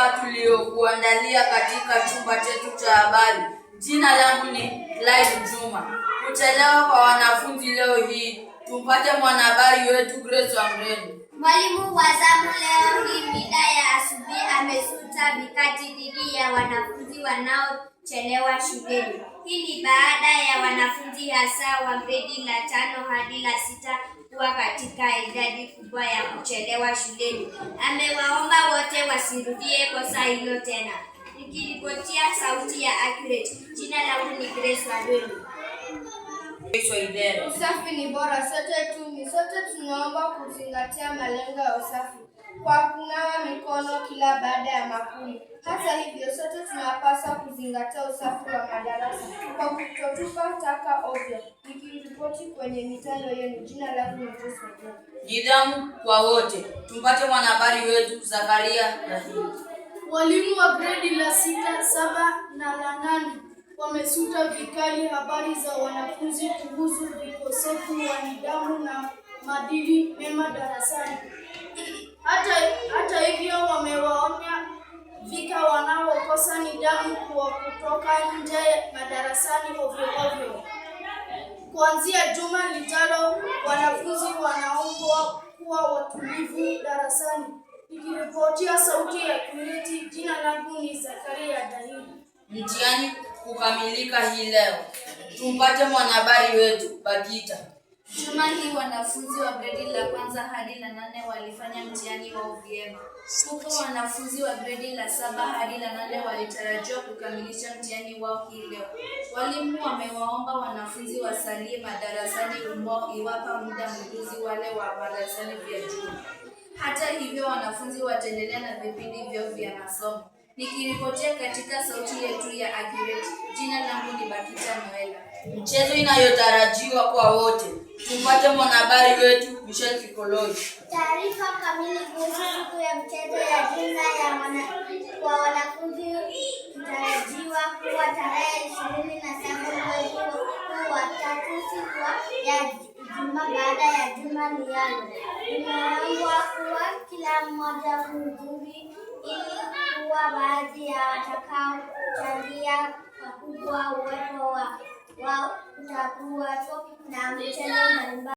taarifa tuliyokuandalia katika chumba chetu cha habari. Jina langu ni Live Juma. Kuchelewa kwa wanafunzi leo hii. Tumpate mwanahabari wetu Grace Wamreni. Mwalimu wa zamu leo hii mida ya asubuhi amesuta vikati dhidi ya wanafunzi wanaochelewa shuleni. Hii ni baada ya wanafunzi hasa wa gredi la 5 hadi la 6 kuwa katika idadi kubwa ya kuchelewa shuleni. Amewaomba wote wasirudie kosa hilo tena. Nikiripotia sauti ya Accurate, jina langu ni Grace Wamreni. Usafi ni bora, sote tunaomba kuzingatia malengo ya usafi kwa kunawa mikono kila baada ya makuli. Hata hivyo, sote tunapaswa kuzingatia usafi wa madarasa kwa kutotupa taka ovyo. Nikiripoti kwenye mitandao yenu, jina langu ni Grace Wamreni. Nidhamu kwa wote. Tumpate mwanahabari wetu Zakaria Rahim. Walimu wa gredi la 6, 7 na la 8 wamesuta vikali habari za wanafunzi kuhusu ukosefu wa nidhamu na maadili mema darasani. Hata hivyo, wamewaonya vika wanaokosa nidhamu kwa kutoka nje madarasani ovyo. Kuanzia juma lijalo, wanafunzi wanaombwa kuwa watulivu darasani. Nikiripotia sauti ya Accurate, jina langu ni Zakaria Rahim. Mtihani kukamilika hii leo. Tumpate mwanahabari wetu Bagita. Juma hii wanafunzi wa gredi la 1 hadi la 8 walifanya mtihani wao vyema. Huko wanafunzi wa gredi la 7 hadi la 8 walitarajiwa kukamilisha mtihani wao hii leo. Walimu wamewaomba wanafunzi wasalie madarasani humo iwapa muda mruduzi wale wa madarasani vya juu. Hata hivyo, wanafunzi wataendelea na vipindi vyao vya masomo. Nikiripotia katika sauti yetu ya Accurate, jina langu ni Bagita Noela. Mchezo inayotarajiwa kwa wote. Tumpate mwanahabari wetu Michelle Kikoloi. Taarifa kamili kuhusu siku ya mchezo ya jumla kwa wanafunzi inatarajiwa kuwa tarehe 27 mwezi huu wa 3, siku ya Ijumaa baada ya juma lijalo. Tunaomba kuwa kila mmoja kuhudhuria ili kuwa baadhi ya watakaochangia pakubwa uwepo wao utakuwapo na mchezo mbalimbali.